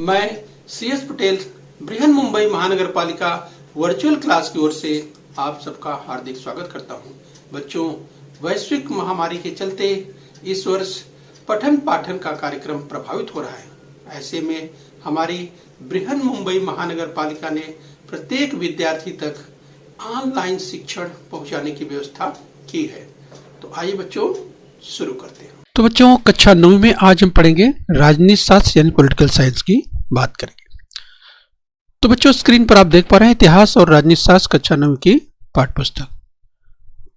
मैं CS पटेल बृहन मुंबई महानगर पालिका वर्चुअल क्लास की ओर से आप सबका हार्दिक स्वागत करता हूं। बच्चों, वैश्विक महामारी के चलते इस वर्ष पठन पाठन का कार्यक्रम प्रभावित हो रहा है। ऐसे में हमारी बृहन मुंबई महानगर पालिका ने प्रत्येक विद्यार्थी तक ऑनलाइन शिक्षण पहुंचाने की व्यवस्था की है। तो आइए बच्चों शुरू करते हैं। तो बच्चों, कक्षा 9 में आज हम पढ़ेंगे राजनीति शास्त्र यानी पॉलिटिकल साइंस की बात करेंगे। तो बच्चों, स्क्रीन पर आप देख पा रहे हैं इतिहास और राजनीति शास्त्र कक्षा 9 की पाठ्य पुस्तक।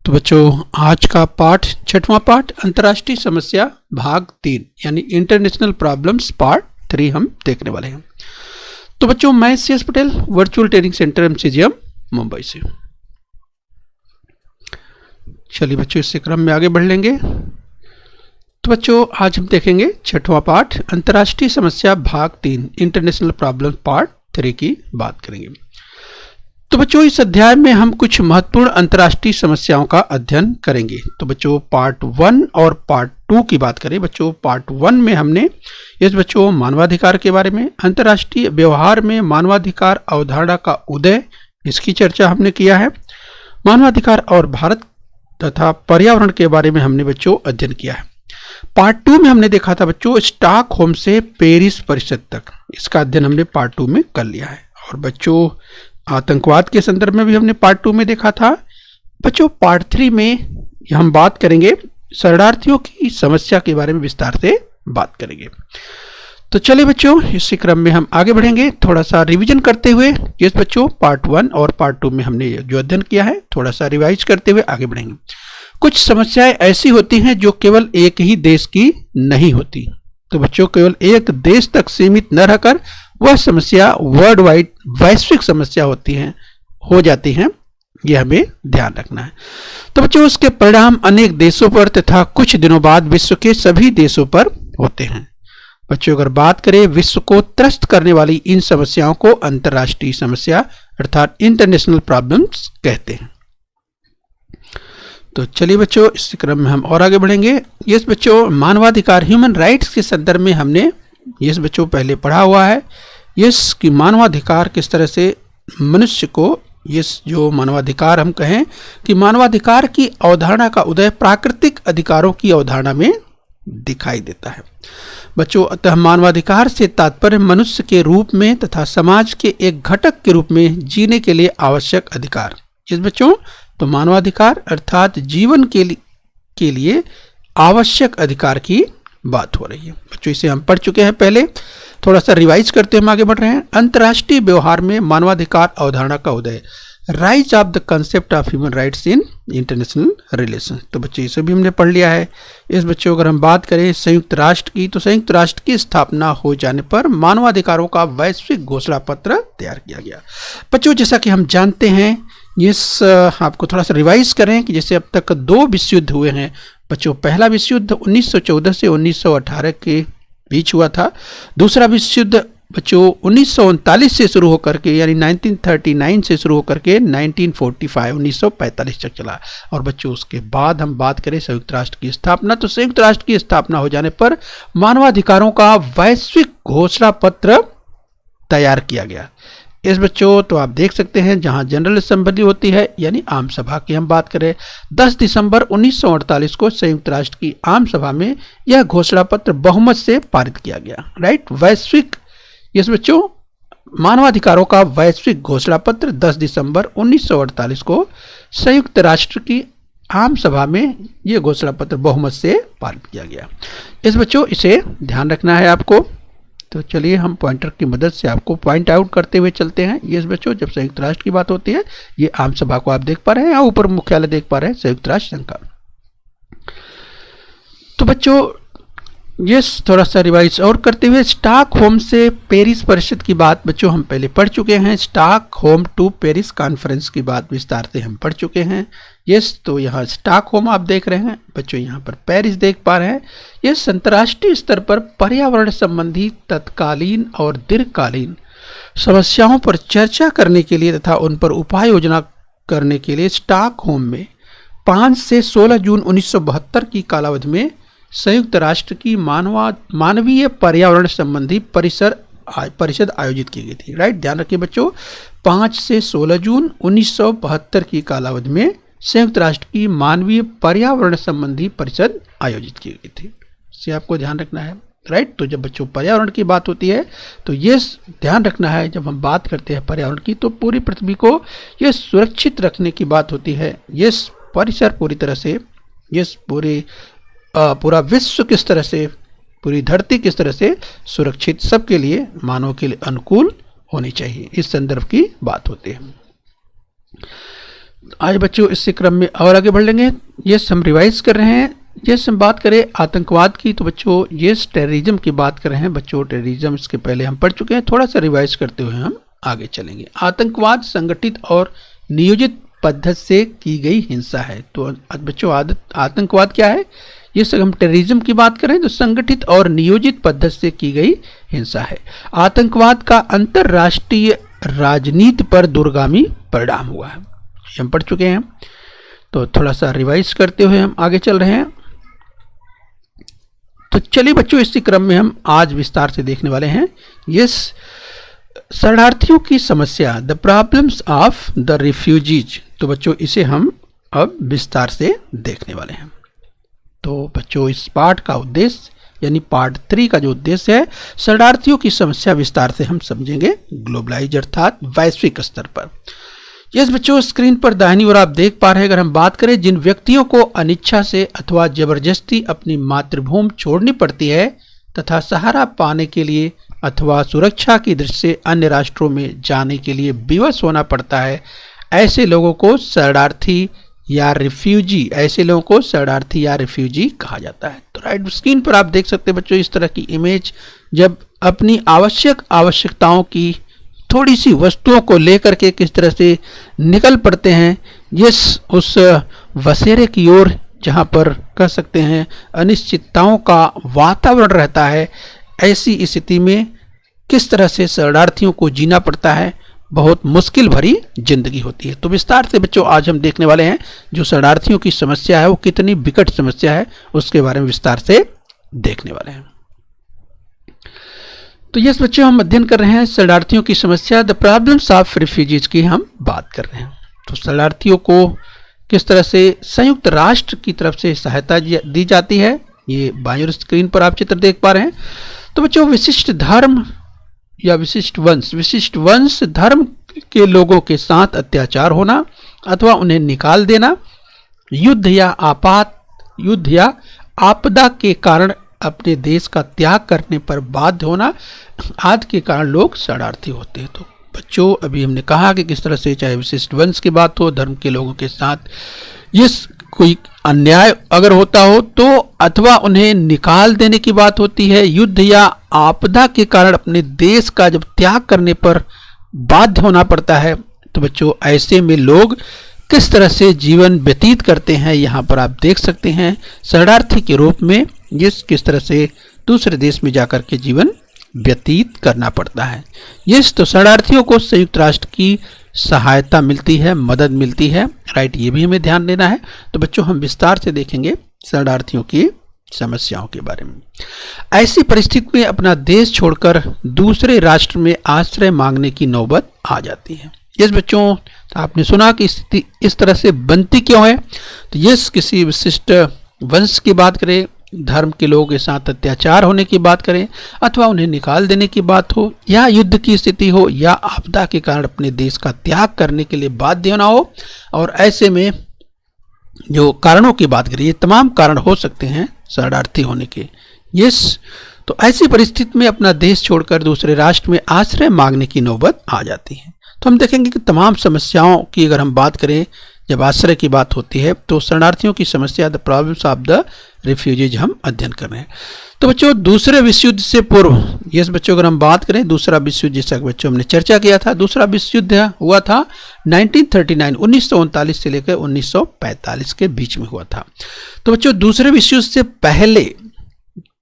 तो बच्चों, आज का पाठ 6वां पाठ अंतर्राष्ट्रीय समस्या भाग 3 यानी इंटरनेशनल प्रॉब्लम्स पार्ट 3 हम देखने वाले हैं। तो बच्चों, मैं CS Patel virtual training centre MCGM Mumbai से। चलिए बच्चों, इस क्रम में आगे बढ़ लेंगे। तो बच्चों, आज हम देखेंगे 6वां पाठ अंतर्राष्ट्रीय समस्या भाग 3 इंटरनेशनल प्रॉब्लम पार्ट 3 की बात करेंगे। तो बच्चों, इस अध्याय में हम कुछ महत्वपूर्ण अंतर्राष्ट्रीय समस्याओं का अध्ययन करेंगे। तो बच्चों, पार्ट 1 और पार्ट 2 की बात करें। बच्चों, पार्ट 1 में हमने बच्चों मानवाधिकार के बारे में, अंतर्राष्ट्रीय व्यवहार में मानवाधिकार अवधारणा का उदय, इसकी चर्चा हमने किया है। मानवाधिकार और भारत तथा पर्यावरण के बारे में हमने बच्चों अध्ययन किया है। पार्ट 2 में हमने देखा था बच्चों स्टॉकहोम से पेरिस परिषद तक, इसका अध्ययन हमने पार्ट 2 में कर लिया है। और बच्चों, आतंकवाद के संदर्भ में भी हमने पार्ट 2 में देखा था। बच्चों, पार्ट 3 में हम बात करेंगे शरणार्थियों की समस्या के बारे में, विस्तार से बात करेंगे। तो चलिए बच्चों, इसी क्रम में हम आगे बढ़ेंगे। थोड़ा सा रिवीजन करते हुए बच्चों पार्ट 1 और पार्ट 2 में हमने जो अध्ययन किया है थोड़ा सा रिवाइज करते हुए आगे बढ़ेंगे। कुछ समस्याएं ऐसी होती हैं जो केवल एक ही देश की नहीं होती। तो बच्चों, केवल एक देश तक सीमित न रहकर वह समस्या वर्ल्ड वाइड वैश्विक समस्या हो जाती हैं, यह हमें ध्यान रखना है। तो बच्चों, उसके परिणाम अनेक देशों पर तथा कुछ दिनों बाद विश्व के सभी देशों पर होते हैं। बच्चों, अगर बात करें विश्व को त्रस्त करने वाली इन समस्याओं को अंतर्राष्ट्रीय समस्या अर्थात इंटरनेशनल प्रॉब्लम्स कहते हैं। तो चलिए बच्चों, इस क्रम में हम और आगे बढ़ेंगे। बच्चों, मानवाधिकार ह्यूमन राइट्स के संदर्भ में हमने बच्चों पहले पढ़ा हुआ है कि मानवाधिकार किस तरह से मनुष्य को जो मानवाधिकार हम कहें कि मानवाधिकार की अवधारणा का उदय प्राकृतिक अधिकारों की अवधारणा में दिखाई देता है। बच्चों, अतः मानवाधिकार से तात्पर्य मनुष्य के रूप में तथा समाज के एक घटक के रूप में जीने के लिए आवश्यक अधिकार। बच्चों, तो मानवाधिकार अर्थात जीवन के लिए आवश्यक अधिकार की बात हो रही है। बच्चों, इसे हम पढ़ चुके हैं पहले, थोड़ा सा रिवाइज करते हम आगे बढ़ रहे हैं। अंतर्राष्ट्रीय व्यवहार में मानवाधिकार अवधारणा का उदय, rise of the concept of human rights in international relation. तो बच्चों, इसे भी हमने पढ़ लिया है। बच्चों, अगर हम बात करें संयुक्त राष्ट्र की, तो संयुक्त राष्ट्र की स्थापना हो जाने पर मानवाधिकारों का वैश्विक घोषणा पत्र तैयार किया गया। बच्चों, जैसा कि हम जानते हैं, आपको थोड़ा सा रिवाइज करें कि जैसे अब तक 2 विश्व युद्ध हुए हैं। बच्चों, पहला विश्व युद्ध 1914 से 1918 के बीच हुआ था। दूसरा विश्व युद्ध बच्चों 1939 से शुरू होकर के यानी 1939 से शुरू होकर के 1945 तक चला। और बच्चों, उसके बाद हम बात करें संयुक्त राष्ट्र की स्थापना, तो संयुक्त राष्ट्र की स्थापना हो जाने पर मानवाधिकारों का वैश्विक घोषणा पत्र तैयार किया गया। बच्चों, तो आप देख सकते हैं जहां जनरल असेंबली होती है यानी आम सभा की हम बात करें, 10 दिसंबर 1948 को संयुक्त राष्ट्र की आम सभा में यह घोषणा पत्र बहुमत से पारित किया गया। राइट, वैश्विक बच्चों मानवाधिकारों का वैश्विक घोषणा पत्र 10 दिसंबर 1948 को संयुक्त राष्ट्र की आम सभा में यह घोषणा पत्र बहुमत से पारित किया गया। बच्चों, इसे ध्यान रखना है आपको। तो चलिए हम पॉइंटर की मदद से आपको पॉइंट आउट करते हुए चलते हैं। बच्चों, जब संयुक्त राष्ट्र की बात होती है, ये आम सभा को आप देख पा रहे हैं, यहाँ ऊपर मुख्यालय देख पा रहे हैं संयुक्त राष्ट्र संघ का। तो बच्चों, थोड़ा सा रिवाइज और करते हुए स्टॉकहोम से पेरिस परिषद की बात बच्चों हम पहले पढ़ चुके हैं। स्टॉकहोम टू पेरिस कॉन्फ्रेंस की बात विस्तार से हम पढ़ चुके हैं। तो यहाँ स्टॉकहोम आप देख रहे हैं बच्चों, यहाँ पर पेरिस देख पा रहे हैं। अंतर्राष्ट्रीय स्तर पर पर्यावरण संबंधी तत्कालीन और दीर्घकालीन समस्याओं पर चर्चा करने के लिए तथा उन पर उपाय योजना करने के लिए स्टॉकहोम में 5 से 16 जून 1972 की कालावधि में संयुक्त राष्ट्र की मानवीय पर्यावरण संबंधी परिसर परिषद आयोजित की गई थी। राइट, ध्यान रखिए बच्चों, 5 से 16 जून 1972 की कालावधि में संयुक्त राष्ट्र की मानवीय पर्यावरण संबंधी परिषद आयोजित की गई थी। इसे आपको ध्यान रखना है। राइट, तो जब बच्चों पर्यावरण की बात होती है तो ये ध्यान रखना है, जब हम बात करते हैं पर्यावरण की तो पूरी पृथ्वी को ये सुरक्षित रखने की बात होती है। ये परिसर पूरी तरह से, ये पूरा विश्व किस तरह से, पूरी धरती किस तरह से सुरक्षित, सबके लिए, मानव के लिए अनुकूल होनी चाहिए, इस संदर्भ की बात होती है। आज बच्चों इसी क्रम में और आगे बढ़ लेंगे। ये हम रिवाइज कर रहे हैं। जैसे हम बात करें आतंकवाद की तो बच्चों ये टेररिज्म की बात कर रहे हैं। बच्चों टेररिज्म इसके पहले हम पढ़ चुके हैं, थोड़ा सा रिवाइज करते हुए हम आगे चलेंगे। आतंकवाद संगठित और नियोजित पद्धति से की गई हिंसा है। तो बच्चों आतंकवाद क्या है? ये सब हम टेररिज्म की बात करें तो संगठित और नियोजित पद्धति से की गई हिंसा है। आतंकवाद का अंतरराष्ट्रीय राजनीति पर दूरगामी परिणाम हुआ है, हम पढ़ चुके हैं। तो थोड़ा सा रिवाइज करते हुए हम आगे चल रहे हैं। तो चलिए बच्चों इसी क्रम में हम आज विस्तार से देखने वाले हैं यस शरणार्थियों की समस्या, the problems of the refugees. तो बच्चों इसे हम अब विस्तार से देखने वाले हैं। तो बच्चों इस पाठ का उद्देश्य यानी पार्ट 3 का जो उद्देश्य है, शरणार्थियों की समस्या विस्तार से हम समझेंगे ग्लोबलाइज अर्थात वैश्विक स्तर पर। यस बच्चों, स्क्रीन पर दाहिनी ओर आप देख पा रहे हैं, अगर हम बात करें जिन व्यक्तियों को अनिच्छा से अथवा जबरदस्ती अपनी मातृभूमि छोड़नी पड़ती है तथा सहारा पाने के लिए अथवा सुरक्षा की दृष्टि से अन्य राष्ट्रों में जाने के लिए विवश होना पड़ता है, ऐसे लोगों को शरणार्थी या रिफ्यूजी, ऐसे लोगों को शरणार्थी या रिफ्यूजी कहा जाता है। तो राइट स्क्रीन पर आप देख सकते हैं बच्चों इस तरह की इमेज, जब अपनी आवश्यकताओं की थोड़ी सी वस्तुओं को लेकर के किस तरह से निकल पड़ते हैं उस वसेरे की ओर जहां पर कह सकते हैं अनिश्चितताओं का वातावरण रहता है। ऐसी स्थिति में किस तरह से शरणार्थियों को जीना पड़ता है, बहुत मुश्किल भरी जिंदगी होती है। तो विस्तार से बच्चों आज हम देखने वाले हैं जो शरणार्थियों की समस्या है वो कितनी विकट समस्या है, उसके बारे में विस्तार से देखने वाले हैं। तो यस बच्चों, हम अध्ययन कर रहे हैं शरणार्थियों की समस्या, द प्रॉब्लम्स ऑफ रिफ्यूजीज की हम बात कर रहे हैं। तो शरणार्थियों को किस तरह से संयुक्त राष्ट्र की तरफ से सहायता दी जाती है, ये बाईं ओर स्क्रीन पर आप चित्र देख पा रहे हैं। तो बच्चों विशिष्ट धर्म या विशिष्ट वंश धर्म के लोगों के साथ अत्याचार होना अथवा उन्हें निकाल देना, युद्ध या आपदा के कारण अपने देश का त्याग करने पर बाध्य होना आदि के कारण लोग शरणार्थी होते हैं। तो बच्चों अभी हमने कहा कि किस तरह से चाहे विशिष्ट वंश की बात हो, धर्म के लोगों के साथ ये कोई अन्याय अगर होता हो तो अथवा उन्हें निकाल देने की बात होती है, युद्ध या आपदा के कारण अपने देश का जब त्याग करने पर बाध्य होना पड़ता है, तो बच्चों ऐसे में लोग किस तरह से जीवन व्यतीत करते हैं, यहाँ पर आप देख सकते हैं शरणार्थी के रूप में ये किस तरह से दूसरे देश में जाकर के जीवन व्यतीत करना पड़ता है। यस, तो शरणार्थियों को संयुक्त राष्ट्र की सहायता मिलती है, मदद मिलती है। राइट, ये भी हमें ध्यान देना है। तो बच्चों हम विस्तार से देखेंगे शरणार्थियों की समस्याओं के बारे में। ऐसी परिस्थिति में अपना देश छोड़कर दूसरे राष्ट्र में आश्रय मांगने की नौबत आ जाती है। यस बच्चों, आपने सुना कि स्थिति इस तरह से बनती क्यों है। तो यस, किसी विशिष्ट वंश की बात करें, धर्म के लोगों के साथ अत्याचार होने की बात करें अथवा उन्हें निकाल देने की बात हो या युद्ध की स्थिति हो या आपदा के कारण अपने देश का त्याग करने के लिए बाध्य होना हो, और ऐसे में जो कारणों की बात करें, ये तमाम कारण हो सकते हैं शरणार्थी होने के। यस, तो ऐसी परिस्थिति में अपना देश छोड़कर दूसरे राष्ट्र में आश्रय मांगने की नौबत आ जाती है। तो हम देखेंगे कि तमाम समस्याओं की अगर हम बात करें, जब आश्रय की बात होती है तो शरणार्थियों की समस्या, the problems of the refugees हम अध्ययन कर रहे हैं। तो बच्चों दूसरे विश्व युद्ध से पूर्व, यस बच्चों अगर हम बात करें दूसरा विश्व युद्ध, जैसा बच्चों हमने चर्चा किया था, दूसरा विश्व युद्ध हुआ था 1939 से लेकर 1945 के बीच में हुआ था। तो बच्चों दूसरे विश्व युद्ध से पहले,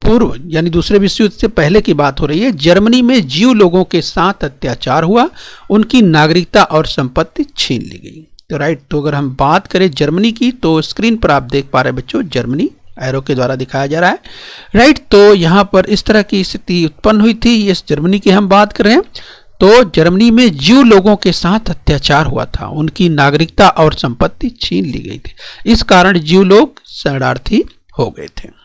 पूर्व यानी दूसरे विश्व युद्ध से पहले की बात हो रही है, जर्मनी में जीव लोगों के साथ अत्याचार हुआ, उनकी नागरिकता और संपत्ति छीन ली गई। तो राइट, तो अगर हम बात करें जर्मनी की तो स्क्रीन पर आप देख पा रहे हैं बच्चों जर्मनी एरो के द्वारा दिखाया जा रहा है, राइट। तो यहाँ पर इस तरह की स्थिति उत्पन्न हुई थी। इस जर्मनी की हम बात कर रहे हैं। तो जर्मनी में ज्यू लोगों के साथ अत्याचार हुआ था, उनकी नागरिकता और संपत्ति छीन ली गई थी। इस कारण ज्यू लोग शरणार्थी हो गए थे।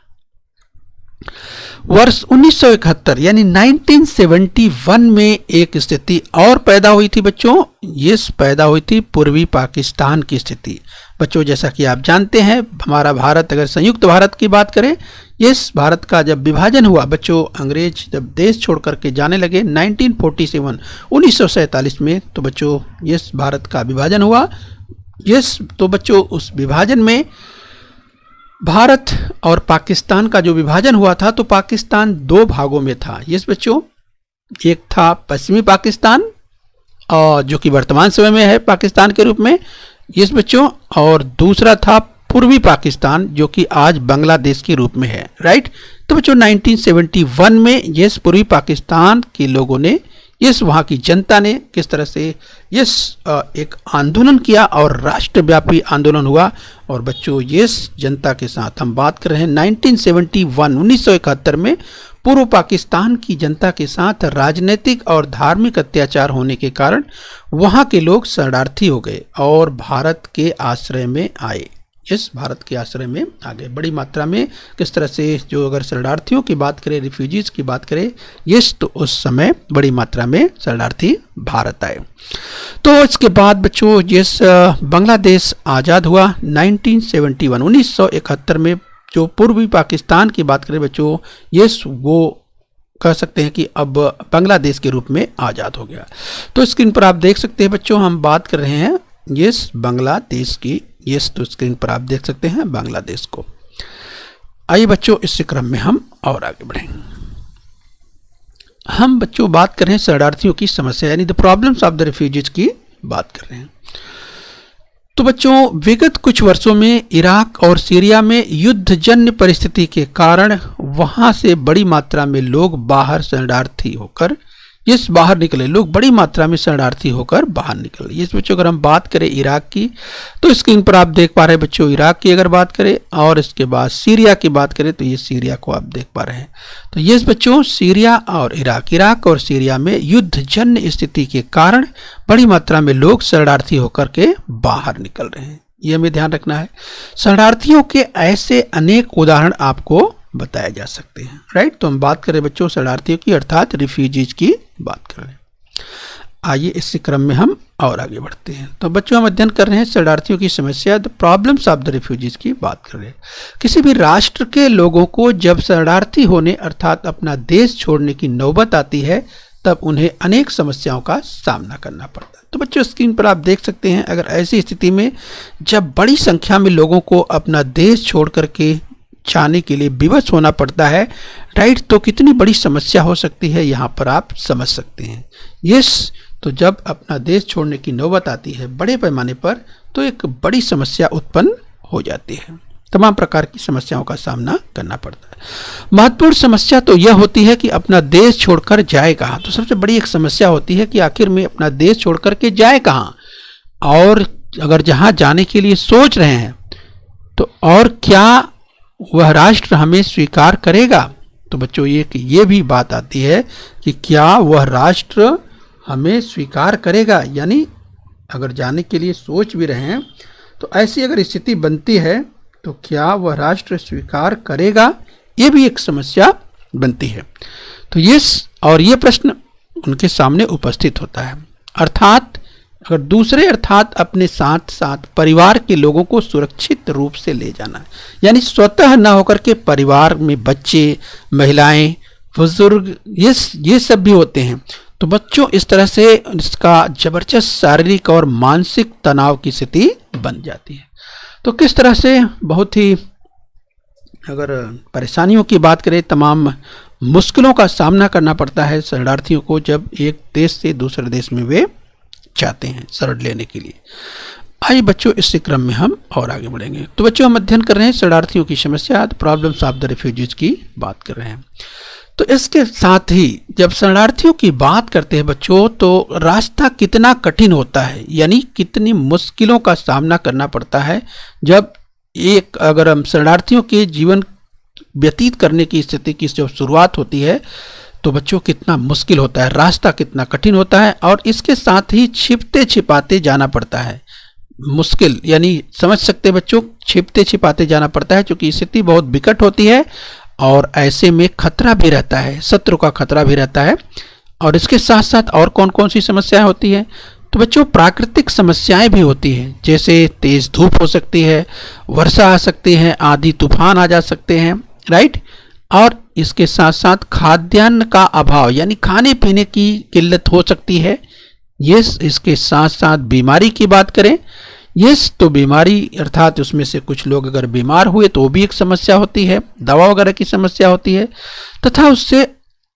वर्ष 1971 यानी 1971 में एक स्थिति और पैदा हुई थी बच्चों। ये पैदा हुई थी पूर्वी पाकिस्तान की स्थिति। बच्चों जैसा कि आप जानते हैं, हमारा भारत, अगर संयुक्त भारत की बात करें, इस भारत का जब विभाजन हुआ बच्चों, अंग्रेज जब देश छोड़ करके जाने लगे 1947 1947 में, तो बच्चों इस भारत का विभाजन हुआ। तो बच्चों उस विभाजन में भारत और पाकिस्तान का जो विभाजन हुआ था, तो पाकिस्तान दो भागों में था। यस बच्चों, एक था पश्चिमी पाकिस्तान, और जो कि वर्तमान समय में है पाकिस्तान के रूप में, यस बच्चों, और दूसरा था पूर्वी पाकिस्तान, जो कि आज बांग्लादेश के रूप में है, राइट। तो बच्चों 1971 में यस पूर्वी पाकिस्तान के लोगों ने, यस वहाँ की जनता ने किस तरह से यस एक आंदोलन किया और राष्ट्रव्यापी आंदोलन हुआ। और बच्चों यस जनता के साथ हम बात कर रहे हैं 1971 में पूर्व पाकिस्तान की जनता के साथ राजनीतिक और धार्मिक अत्याचार होने के कारण वहाँ के लोग शरणार्थी हो गए और भारत के आश्रय में आए। इस भारत के आश्रय में आ गए बड़ी मात्रा में। किस तरह से, जो अगर शरणार्थियों की बात करें, रिफ्यूजीज की बात करें, यस, तो उस समय बड़ी मात्रा में शरणार्थी भारत आए। तो इसके बाद बच्चों यस बांग्लादेश आज़ाद हुआ 1971 में। जो पूर्वी पाकिस्तान की बात करें बच्चों, यस वो कह सकते हैं कि अब बांग्लादेश के रूप में आज़ाद हो गया। तो स्क्रीन पर आप देख सकते हैं बच्चों, हम बात कर रहे हैं यस बांग्लादेश की। यस, तो स्क्रीन पर आप देख सकते हैं बांग्लादेश को। आइए बच्चों इस क्रम में हम और आगे बढ़ेंगे। हम बच्चों बात कर रहे हैं शरणार्थियों की समस्या, यानी the problems of the refugees की बात कर रहे हैं। तो बच्चों विगत कुछ वर्षों में इराक और सीरिया में युद्धजन्य परिस्थिति के कारण वहां से बड़ी मात्रा में लोग बाहर शरणार्थी होकर बाहर निकले। लोग बड़ी मात्रा में शरणार्थी होकर बाहर निकले। इस बच्चों अगर हम बात करें इराक की, तो स्क्रीन पर आप देख पा रहे हैं बच्चों इराक की अगर बात करें, और इसके बाद सीरिया की बात करें तो ये सीरिया को आप देख पा रहे हैं। तो ये बच्चों सीरिया और इराक और सीरिया में युद्धजन्य स्थिति के कारण बड़ी मात्रा में लोग शरणार्थी होकर के बाहर निकल रहे हैं। ये हमें ध्यान रखना है। शरणार्थियों के ऐसे अनेक उदाहरण आपको बताए जा सकते हैं, राइट। तो हम बात करें बच्चों शरणार्थियों की, अर्थात रिफ्यूजीज की बात कर रहे हैं। आइए इसी क्रम में हम और आगे बढ़ते हैं। तो बच्चों हम अध्ययन कर रहे हैं शरणार्थियों की समस्या, the problems of the refugees की बात कर रहे हैं। किसी भी राष्ट्र के लोगों को जब शरणार्थी होने अर्थात अपना देश छोड़ने की नौबत आती है, तब उन्हें अनेक समस्याओं का सामना करना पड़ता है। तो बच्चों स्क्रीन पर आप देख सकते हैं, अगर ऐसी स्थिति में जब बड़ी संख्या में लोगों को अपना देश छोड़ करके जाने के लिए विवश होना पड़ता है, राइट, तो कितनी बड़ी समस्या हो सकती है यहाँ पर आप समझ सकते हैं। यस, तो जब अपना देश छोड़ने की नौबत आती है बड़े पैमाने पर, तो एक बड़ी समस्या उत्पन्न हो जाती है। तमाम प्रकार की समस्याओं का सामना करना पड़ता है। महत्वपूर्ण समस्या तो यह होती है कि अपना देश छोड़कर जाए कहाँ। तो सबसे बड़ी एक समस्या होती है कि आखिर में अपना देश छोड़कर के जाए कहाँ, और अगर जहाँ जाने के लिए सोच रहे हैं तो और क्या वह राष्ट्र हमें स्वीकार करेगा। तो बच्चों ये भी बात आती है कि क्या वह राष्ट्र हमें स्वीकार करेगा, यानी अगर जाने के लिए सोच भी रहे हैं तो ऐसी अगर स्थिति बनती है तो क्या वह राष्ट्र स्वीकार करेगा, ये भी एक समस्या बनती है। तो ये प्रश्न उनके सामने उपस्थित होता है। अर्थात अगर दूसरे अर्थात अपने साथ साथ परिवार के लोगों को सुरक्षित रूप से ले जाना है, यानी स्वतः न होकर के परिवार में बच्चे, महिलाएं, बुजुर्ग ये सब भी होते हैं। तो बच्चों इस तरह से इसका जबरदस्त शारीरिक और मानसिक तनाव की स्थिति बन जाती है। तो किस तरह से बहुत ही अगर परेशानियों की बात करें, तमाम मुश्किलों का सामना करना पड़ता है शरणार्थियों को जब एक देश से दूसरे देश में वे चाहते हैं शरण लेने के लिए। आइए बच्चों इस क्रम में हम और आगे बढ़ेंगे। तो बच्चों हम अध्ययन कर रहे हैं शरणार्थियों की समस्या, प्रॉब्लम्स ऑफ द रिफ्यूजीज की बात कर रहे हैं। तो इसके साथ ही जब शरणार्थियों की बात करते हैं बच्चों, तो रास्ता कितना कठिन होता है, यानी कितनी मुश्किलों का सामना करना पड़ता है जब एक अगर हम शरणार्थियों के जीवन व्यतीत करने की स्थिति की जब शुरुआत होती है तो बच्चों कितना मुश्किल होता है, रास्ता कितना कठिन होता है, और इसके साथ ही छिपते छिपाते जाना पड़ता है। मुश्किल यानी समझ सकते बच्चों, छिपते छिपाते जाना पड़ता है क्योंकि स्थिति बहुत विकट होती है और ऐसे में खतरा भी रहता है, शत्रु का खतरा भी रहता है। और इसके साथ साथ और कौन कौन सी समस्याएं होती हैं? तो बच्चों प्राकृतिक समस्याएं भी होती हैं, जैसे तेज धूप हो सकती है, वर्षा आ सकती है, आंधी तूफान आ जा सकते हैं, राइट। और इसके साथ साथ खाद्यान्न का अभाव यानी खाने पीने की किल्लत हो सकती है। यस, इसके साथ साथ बीमारी की बात करें, यस, तो बीमारी अर्थात उसमें से कुछ लोग अगर बीमार हुए तो वो भी एक समस्या होती है, दवा वगैरह की समस्या होती है। तथा उससे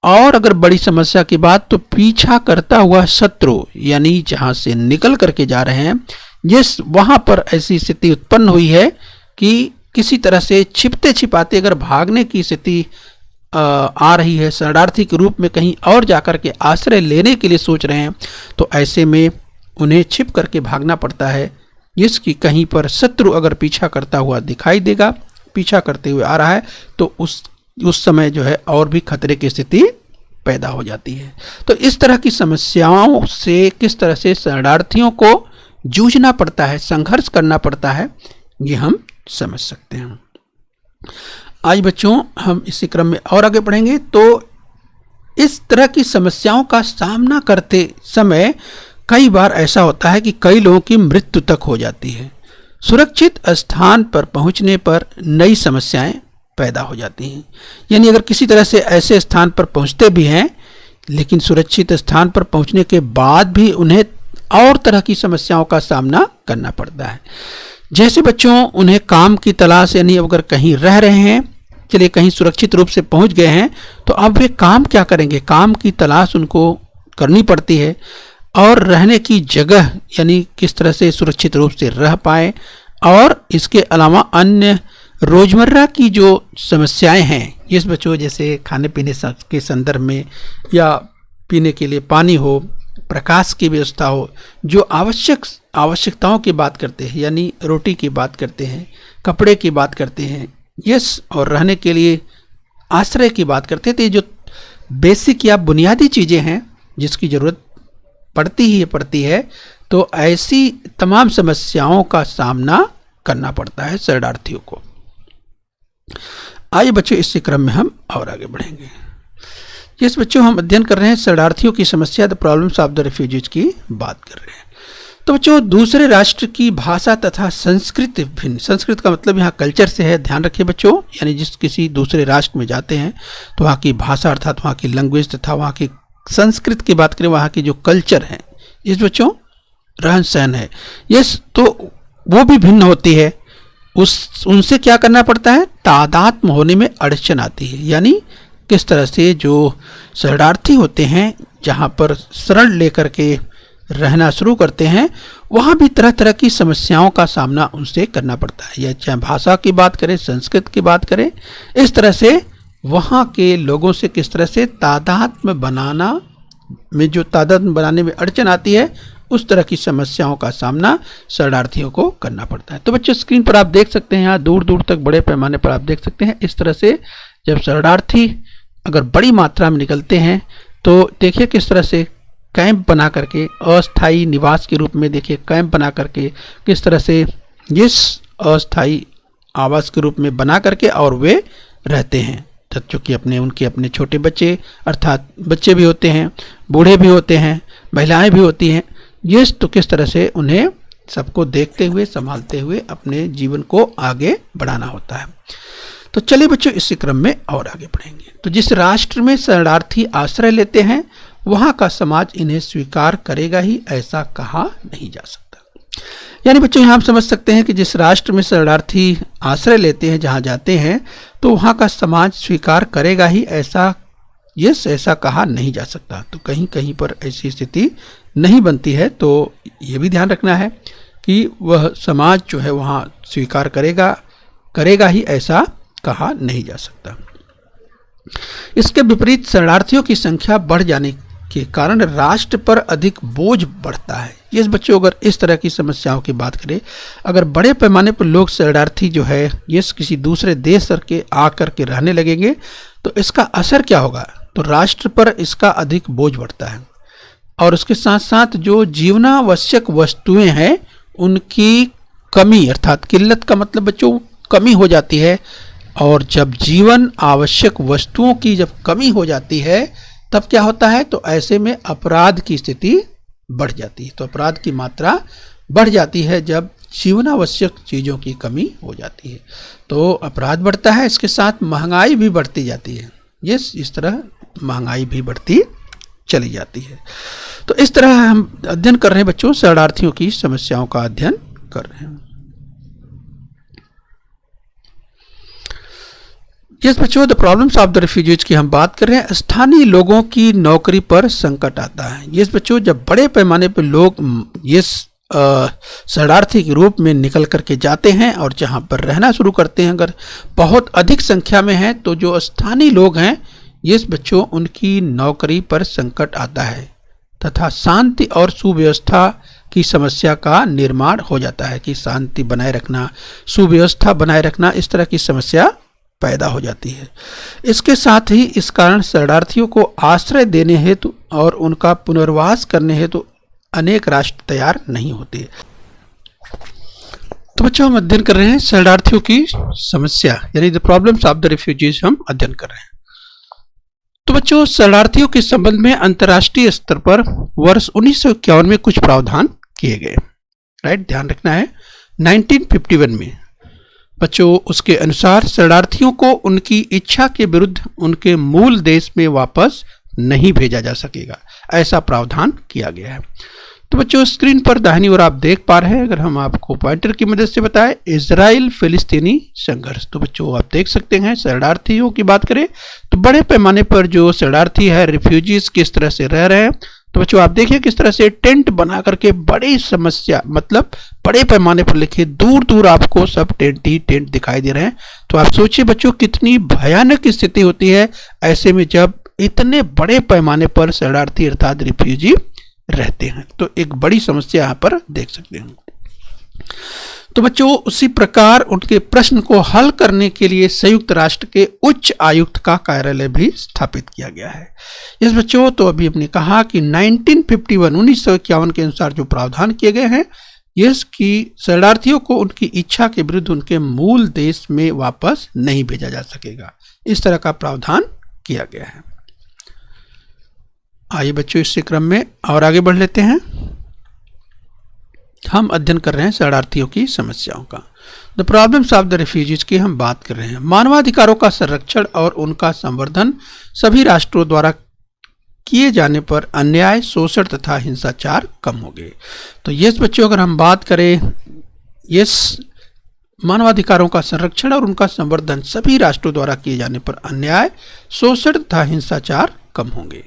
और अगर बड़ी समस्या की बात तो पीछा करता हुआ शत्रु यानी जहां से निकल करके जा रहे हैं, यस, वहां पर ऐसी स्थिति उत्पन्न हुई है कि किसी तरह से छिपते छिपाते अगर भागने की स्थिति आ रही है, शरणार्थी के रूप में कहीं और जाकर के आश्रय लेने के लिए सोच रहे हैं, तो ऐसे में उन्हें छिप करके भागना पड़ता है। इसकी कहीं पर शत्रु अगर पीछा करता हुआ दिखाई देगा, पीछा करते हुए आ रहा है, तो उस समय जो है और भी खतरे की स्थिति पैदा हो जाती है। तो इस तरह की समस्याओं से किस तरह से शरणार्थियों को जूझना पड़ता है, संघर्ष करना पड़ता है, ये हम समझ सकते हैं। आज बच्चों हम इसी क्रम में और आगे बढ़ेंगे। तो इस तरह की समस्याओं का सामना करते समय कई बार ऐसा होता है कि कई लोगों की मृत्यु तक हो जाती है। सुरक्षित स्थान पर पहुंचने पर नई समस्याएं पैदा हो जाती हैं। यानी अगर किसी तरह से ऐसे स्थान पर पहुंचते भी हैं, लेकिन सुरक्षित स्थान पर पहुंचने के बाद भी उन्हें और तरह की समस्याओं का सामना करना पड़ता है। जैसे बच्चों उन्हें काम की तलाश, यानी अगर कहीं रह रहे हैं, चलिए कहीं सुरक्षित रूप से पहुंच गए हैं, तो अब वे काम क्या करेंगे? काम की तलाश उनको करनी पड़ती है और रहने की जगह यानी किस तरह से सुरक्षित रूप से रह पाए, और इसके अलावा अन्य रोजमर्रा की जो समस्याएं हैं, जिस बच्चों जैसे खाने पीने के संदर्भ में या पीने के लिए पानी हो, प्रकाश की व्यवस्था हो, जो आवश्यकताओं की बात करते हैं, यानी रोटी की बात करते हैं, कपड़े की बात करते हैं, यस, और रहने के लिए आश्रय की बात करते हैं। तो ये जो बेसिक या बुनियादी चीज़ें हैं जिसकी ज़रूरत पड़ती है, तो ऐसी तमाम समस्याओं का सामना करना पड़ता है शरणार्थियों को। आइए बच्चों इसी क्रम में हम और आगे बढ़ेंगे। जिस बच्चों हम अध्ययन कर रहे हैं शरणार्थियों की समस्या, the problems of the refugees की बात कर रहे हैं। तो बच्चों दूसरे राष्ट्र की भाषा तथा संस्कृति भिन्न, संस्कृत का मतलब यहाँ कल्चर से है, ध्यान रखिए बच्चों, यानी जिस किसी दूसरे राष्ट्र में जाते हैं तो वहाँ की भाषा अर्थात वहाँ की लैंग्वेज तथा वहाँ की संस्कृत की बात करें, वहाँ की जो कल्चर है, जिस बच्चों रहन सहन है, यस, तो वो भी भिन्न होती है। उनसे क्या करना पड़ता है? तादात्म्य होने में अड़चन आती है। यानी किस तरह से जो शरणार्थी होते हैं जहाँ पर शरण लेकर के रहना शुरू करते हैं, वहाँ भी तरह तरह की समस्याओं का सामना उनसे करना पड़ता है। या चाहे भाषा की बात करें, संस्कृत की बात करें, इस तरह से वहाँ के लोगों से किस तरह से तादात्म्य बनाने में अड़चन आती है, उस तरह की समस्याओं का सामना शरणार्थियों को करना पड़ता है। तो बच्चों स्क्रीन पर आप देख सकते हैं, यहाँ दूर दूर तक बड़े पैमाने पर आप देख सकते हैं, इस तरह से जब शरणार्थी अगर बड़ी मात्रा में निकलते हैं तो देखिए किस तरह से कैंप बना करके, अस्थायी निवास के रूप में देखिए कैंप बना करके, किस तरह से इस अस्थायी आवास के रूप में बना करके और वे रहते हैं। चूँकि उनके अपने छोटे बच्चे अर्थात बच्चे भी होते हैं, बूढ़े भी होते हैं, महिलाएं भी होती हैं, ये तो किस तरह से उन्हें सबको देखते हुए, संभालते हुए अपने जीवन को आगे बढ़ाना होता है। तो चलिए बच्चों इसी क्रम में और आगे बढ़ेंगे। तो जिस राष्ट्र में शरणार्थी आश्रय लेते हैं वहाँ का समाज इन्हें स्वीकार करेगा ही, ऐसा कहा नहीं जा सकता। यानी बच्चों यहाँ हम समझ सकते हैं कि जिस राष्ट्र में शरणार्थी आश्रय लेते हैं, जहाँ जाते हैं, तो वहाँ का समाज स्वीकार करेगा ही, ऐसा कहा नहीं जा सकता। तो कहीं कहीं पर ऐसी स्थिति नहीं बनती है, तो ये भी ध्यान रखना है कि वह समाज जो है वहाँ स्वीकार करेगा ही, ऐसा कहा नहीं जा सकता। इसके विपरीत शरणार्थियों की संख्या बढ़ जाने के कारण राष्ट्र पर अधिक बोझ बढ़ता है। ये बच्चों अगर इस तरह की समस्याओं की बात करें, अगर बड़े पैमाने पर लोग शरणार्थी जो है ये किसी दूसरे देश के आकर के रहने लगेंगे तो इसका असर क्या होगा, तो राष्ट्र पर इसका अधिक बोझ बढ़ता है और उसके साथ साथ जो जीवनावश्यक वस्तुएं हैं उनकी कमी, अर्थात किल्लत का मतलब बच्चों कमी हो जाती है। और जब जीवन आवश्यक वस्तुओं की जब कमी हो जाती है तब क्या होता है, तो ऐसे में अपराध की स्थिति बढ़ जाती है। तो अपराध की मात्रा बढ़ जाती है जब जीवनावश्यक चीज़ों की कमी हो जाती है, तो अपराध बढ़ता है। इसके साथ महंगाई भी बढ़ती जाती है। इस तरह महंगाई भी बढ़ती चली जाती है। तो इस तरह हम अध्ययन कर रहे हैं बच्चों, शरणार्थियों की समस्याओं का अध्ययन कर रहे हैं। यस बच्चों, the problems of the refugees की हम बात कर रहे हैं। स्थानीय लोगों की नौकरी पर संकट आता है। यस बच्चों, जब बड़े पैमाने पर लोग शरणार्थी के रूप में निकल करके जाते हैं और जहां पर रहना शुरू करते हैं, अगर बहुत अधिक संख्या में है तो जो स्थानीय लोग हैं यस बच्चों उनकी नौकरी पर संकट आता है तथा शांति और सुव्यवस्था की समस्या का निर्माण हो जाता है कि शांति बनाए रखना, सुव्यवस्था बनाए रखना, इस तरह की समस्या पैदा हो जाती है। इसके साथ ही इस कारण शरणार्थियों को आश्रय देने हेतु और उनका पुनर्वास करने हेतु अनेक राष्ट्र तैयार नहीं होते। तो बच्चों हम अध्ययन कर रहे हैं शरणार्थियों की समस्या, यानी the problems of the refugees हम अध्ययन कर रहे हैं। तो बच्चों शरणार्थियों के संबंध में अंतर्राष्ट्रीय स्तर पर वर्ष 1951 में कुछ प्रावधान किए गए। राइट, ध्यान रखना है 1951 में बच्चों उसके अनुसार शरणार्थियों को उनकी इच्छा के विरुद्ध उनके मूल देश में वापस नहीं भेजा जा सकेगा, ऐसा प्रावधान किया गया है। तो बच्चों स्क्रीन पर दाहिनी ओर आप देख पा रहे हैं, अगर हम आपको पॉइंटर की मदद से बताएं, इजराइल फिलिस्तीनी संघर्ष। तो बच्चों आप देख सकते हैं शरणार्थियों की बात करें तो बड़े पैमाने पर जो शरणार्थी है, रिफ्यूजीज किस तरह से रह रहे हैं। तो बच्चों आप देखिए किस तरह से टेंट बना करके बड़ी समस्या, मतलब बड़े पैमाने पर लिखे दूर दूर आपको सब टेंट ही टेंट दिखाई दे रहे हैं। तो आप सोचिए बच्चों कितनी भयानक स्थिति होती है ऐसे में जब इतने बड़े पैमाने पर शरणार्थी अर्थात रिफ्यूजी रहते हैं। तो एक बड़ी समस्या यहाँ पर देख सकते हैं। तो बच्चों उसी प्रकार उनके प्रश्न को हल करने के लिए संयुक्त राष्ट्र के उच्च आयुक्त का कार्यालय भी स्थापित किया गया है। इस बच्चों तो अभी हमने कहा कि 1951 के अनुसार जो प्रावधान किए गए हैं, इसकी शरणार्थियों को उनकी इच्छा के विरुद्ध उनके मूल देश में वापस नहीं भेजा जा सकेगा, इस तरह का प्रावधान किया गया है। आइए बच्चों इसी क्रम में और आगे बढ़ लेते हैं। हम अध्ययन कर रहे हैं शरणार्थियों की समस्याओं का। The problems of the refugees की हम बात कर रहे हैं। मानवाधिकारों का संरक्षण और उनका संवर्धन सभी राष्ट्रों द्वारा किए जाने पर अन्याय, शोषण तथा हिंसाचार कम हो गए। तो यस बच्चों अगर हम बात करें, यस मानवाधिकारों का संरक्षण और उनका संवर्धन सभी राष्ट्रों द्वारा किए जाने पर अन्याय, शोषण तथा हिंसाचार कम होंगे।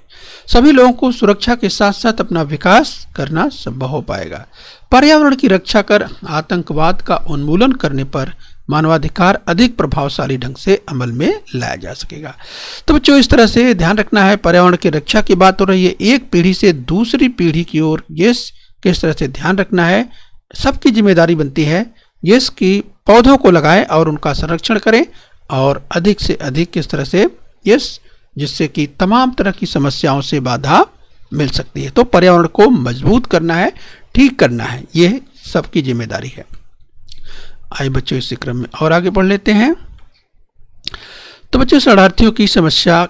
सभी लोगों को सुरक्षा के साथ साथ अपना विकास करना संभव हो पाएगा। पर्यावरण की रक्षा कर आतंकवाद का उन्मूलन करने पर मानवाधिकार अधिक प्रभावशाली ढंग से अमल में लाया जा सकेगा। तो बच्चों इस तरह से ध्यान रखना है, पर्यावरण की रक्षा की बात हो रही है, एक पीढ़ी से दूसरी पीढ़ी की ओर किस तरह से ध्यान रखना है, सबकी जिम्मेदारी बनती है कि पौधों को लगाएं और उनका संरक्षण करें और अधिक से अधिक किस तरह से जिससे कि तमाम तरह की समस्याओं से बाधा मिल सकती है। तो पर्यावरण को मजबूत करना है, ठीक करना है, यह सबकी जिम्मेदारी है। आइए बच्चों इसी क्रम में और आगे बढ़ लेते हैं। तो बच्चों शरणार्थियों की समस्या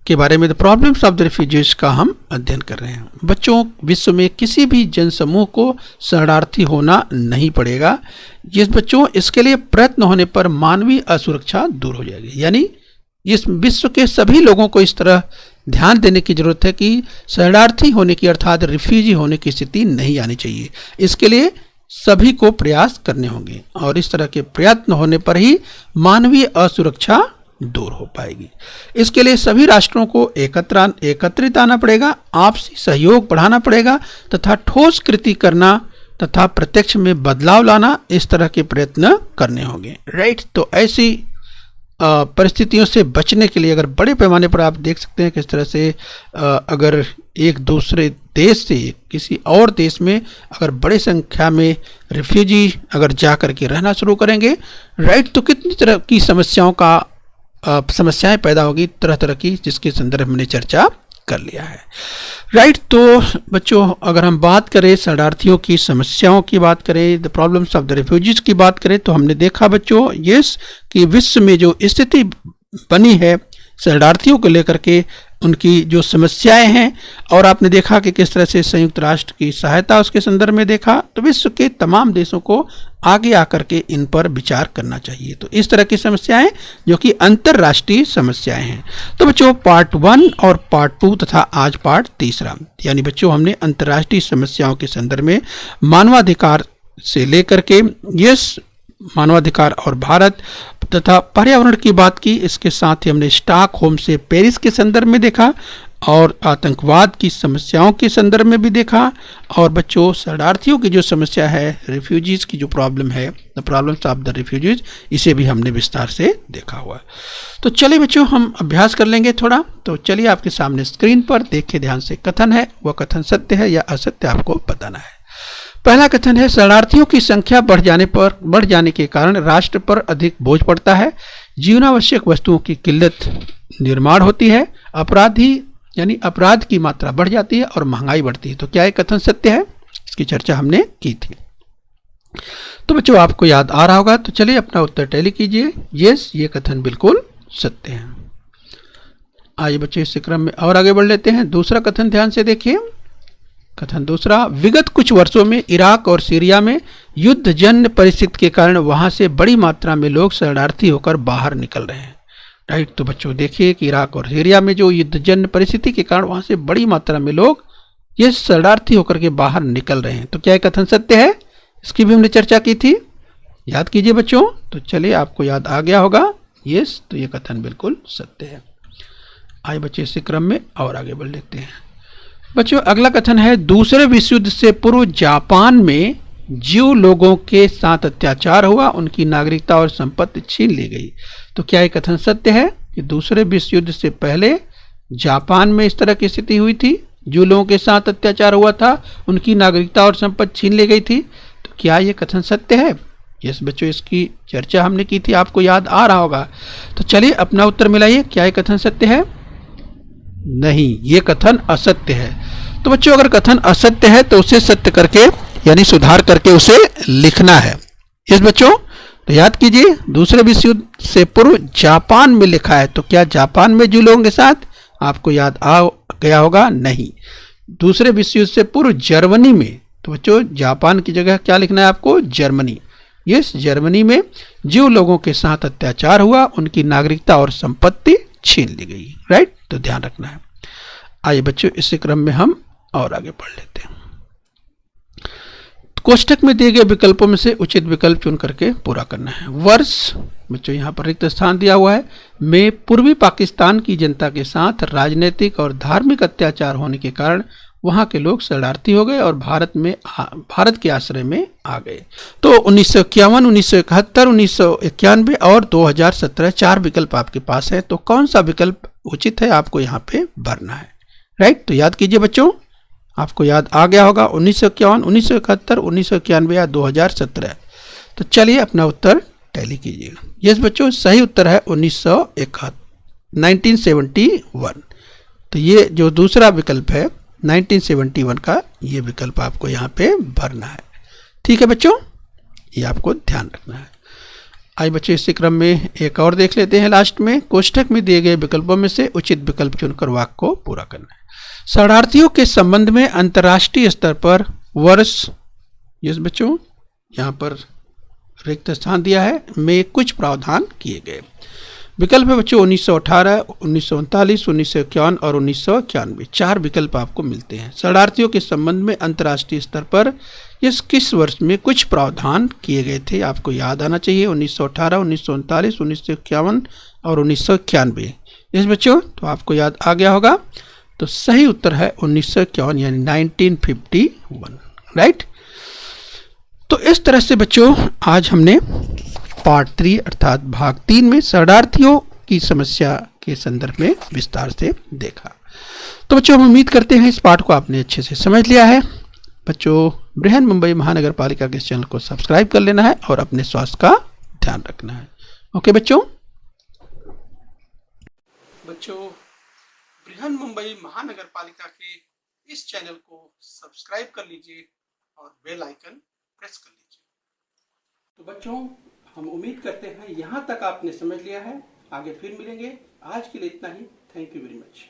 के बारे में the problems of the refugees का हम अध्ययन कर रहे हैं। बच्चों विश्व में किसी भी जनसमूह को शरणार्थी होना नहीं पड़ेगा। जिस बच्चों इसके लिए प्रयत्न होने पर मानवीय असुरक्षा दूर हो जाएगी, यानी इस विश्व के सभी लोगों को इस तरह ध्यान देने की जरूरत है कि शरणार्थी होने की अर्थात रिफ्यूजी होने की स्थिति नहीं आनी चाहिए। इसके लिए सभी को प्रयास करने होंगे और इस तरह के प्रयत्न होने पर ही मानवीय असुरक्षा दूर हो पाएगी। इसके लिए सभी राष्ट्रों को एकत्रित आना पड़ेगा, आपसी सहयोग बढ़ाना पड़ेगा तथा ठोस कृति करना तथा प्रत्यक्ष में बदलाव लाना, इस तरह के प्रयत्न करने होंगे। राइट, तो ऐसी परिस्थितियों से बचने के लिए अगर बड़े पैमाने पर आप देख सकते हैं किस तरह से अगर एक दूसरे देश से किसी और देश में अगर बड़े संख्या में रिफ्यूजी अगर जा कर के रहना शुरू करेंगे, राइट, तो कितनी तरह की समस्याएं पैदा होगी, तरह तरह की, जिसके संदर्भ में हमने चर्चा कर लिया है, राइट। तो बच्चों अगर हम बात करें शरणार्थियों की समस्याओं की बात करें, the problems of the refugees की बात करें, तो हमने देखा बच्चों यस कि विश्व में जो स्थिति बनी है शरणार्थियों को लेकर के, उनकी जो समस्याएं हैं, और आपने देखा कि किस तरह से संयुक्त राष्ट्र की सहायता उसके संदर्भ में देखा। तो विश्व के तमाम देशों को आगे आकर के इन पर विचार करना चाहिए। तो इस तरह की समस्याएं जो कि अंतर्राष्ट्रीय समस्याएं हैं। तो बच्चों पार्ट 1 और पार्ट 2 तथा आज पार्ट 3, यानी बच्चों हमने अंतर्राष्ट्रीय समस्याओं के संदर्भ में मानवाधिकार से लेकर के यस मानवाधिकार और भारत तथा पर्यावरण की बात की। इसके साथ ही हमने स्टॉकहोम से पेरिस के संदर्भ में देखा, और आतंकवाद की समस्याओं के संदर्भ में भी देखा, और बच्चों शरणार्थियों की जो समस्या है, रिफ्यूजीज की जो प्रॉब्लम है, the problems of the refugees, इसे भी हमने विस्तार से देखा हुआ। तो चलिए बच्चों हम अभ्यास कर लेंगे थोड़ा। तो चलिए आपके सामने स्क्रीन पर देखिए ध्यान से, कथन है वह कथन सत्य है या असत्य आपको बताना है। पहला कथन है शरणार्थियों की संख्या बढ़ जाने के कारण राष्ट्र पर अधिक बोझ पड़ता है, जीवनावश्यक वस्तुओं की किल्लत निर्माण होती है, अपराध की मात्रा बढ़ जाती है और महंगाई बढ़ती है। तो क्या ये कथन सत्य है? इसकी चर्चा हमने की थी। तो बच्चों आपको याद आ रहा होगा, तो चलिए अपना उत्तर टैली कीजिए। यस, ये कथन बिल्कुल सत्य है। आइए बच्चों इस क्रम में और आगे बढ़ लेते हैं। दूसरा कथन ध्यान से देखिए। कथन दूसरा, विगत कुछ वर्षों में इराक और सीरिया में युद्धजन्य परिस्थिति के कारण वहां से बड़ी मात्रा में लोग शरणार्थी होकर बाहर निकल रहे हैं, राइट। तो बच्चों देखिए कि इराक और सीरिया में जो युद्धजन्य परिस्थिति के कारण वहां से बड़ी मात्रा में लोग ये शरणार्थी होकर के बाहर निकल रहे हैं। तो क्या कथन सत्य है? इसकी भी हमने चर्चा की थी, याद कीजिए बच्चों। तो चलिए आपको याद आ गया होगा। यस, तो ये कथन बिल्कुल सत्य है। आइए बच्चे इसी क्रम में और आगे बढ़ लेते हैं। बच्चों अगला कथन है, दूसरे विश्व युद्ध से पूर्व जापान में जीव लोगों के साथ अत्याचार हुआ, उनकी नागरिकता और संपत्ति छीन ली गई। तो क्या ये कथन सत्य है कि दूसरे विश्व युद्ध से पहले जापान में इस तरह की स्थिति हुई थी, जो लोगों के साथ अत्याचार हुआ था, उनकी नागरिकता और संपत्ति छीन ली गई थी? तो क्या ये कथन सत्य है? यस बच्चों, इसकी चर्चा हमने की थी, आपको याद आ रहा होगा। तो चलिए अपना उत्तर मिलाइए, क्या ये कथन सत्य है? नहीं, ये कथन असत्य है। तो बच्चों अगर कथन असत्य है तो उसे सत्य करके यानी सुधार करके उसे लिखना है। यस बच्चों, तो याद कीजिए दूसरे विश्व युद्ध से पूर्व जापान में लिखा है, तो क्या जापान में जो लोगों के साथ, आपको याद आ गया होगा? नहीं, दूसरे विश्व युद्ध से पूर्व जर्मनी में। तो बच्चों जापान की जगह क्या लिखना है आपको? जर्मनी। यस, जर्मनी में जो लोगों के साथ अत्याचार हुआ, उनकी नागरिकता और संपत्ति छीन ली गई, राइट। तो ध्यान रखना है। आइए बच्चों इसी क्रम में हम और आगे बढ़ लेते हैं। कोष्ठक में दिए गए विकल्पों में से उचित विकल्प चुन करके पूरा करना है। वर्ष बच्चों यहाँ पर रिक्त स्थान दिया हुआ है, में पूर्वी पाकिस्तान की जनता के साथ राजनीतिक और धार्मिक अत्याचार होने के कारण वहां के लोग शरणार्थी हो गए और भारत के आश्रय में आ गए। तो 1951, 1971, 1991 और 2017 4 विकल्प आपके पास है। तो कौन सा विकल्प उचित है आपको यहाँ पे भरना है, राइट। तो याद कीजिए बच्चों, आपको याद आ गया होगा 1951, 1971, 1991 या 2017। तो चलिए अपना उत्तर टैली कीजिएगा। यस बच्चों, सही उत्तर है 1971। तो ये जो दूसरा विकल्प है 1971 का, ये विकल्प आपको यहाँ पे भरना है। ठीक है बच्चों, ये आपको ध्यान रखना है। आइए बच्चों इसी क्रम में एक और देख लेते हैं। लास्ट में कोष्ठक में दिए गए विकल्पों में से उचित विकल्प चुनकर वाक्य को पूरा करना है। शरणार्थियों के संबंध में अंतर्राष्ट्रीय स्तर पर वर्ष, यस बच्चों यहाँ पर रिक्त स्थान दिया है, में कुछ प्रावधान किए गए। विकल्प है बच्चों 1918, 1939, 1951 और 1991। 4 विकल्प आपको मिलते हैं। शरणार्थियों के संबंध में अंतर्राष्ट्रीय स्तर पर इस किस वर्ष में कुछ प्रावधान किए गए थे, आपको याद आना चाहिए। 1918, 1939, 1951 और 1991। इस बच्चों तो आपको याद आ गया होगा। तो सही उत्तर है 1951 यानी 1951, राइट। तो इस तरह से बच्चों आज हमने पार्ट 3 अर्थात भाग 3 में शरणार्थियों की समस्या के संदर्भ में विस्तार से देखा। तो बच्चों हम उम्मीद करते हैं इस पाठ को आपने अच्छे से समझ लिया है। बच्चों बृहन मुंबई महानगर पालिका के इस चैनल को सब्सक्राइब कर लेना है और अपने स्वास्थ्य का ध्यान रखना है। ओके बच्चों। बच्चों बृहन मुंबई महानगर पालिका के इस चैनल को सब्सक्राइब कर लीजिए और बेल आइकन प्रेस कर लीजिए। तो बच्चों हम उम्मीद करते हैं यहाँ तक आपने समझ लिया है। आगे फिर मिलेंगे। आज के लिए इतना ही। Thank you very much.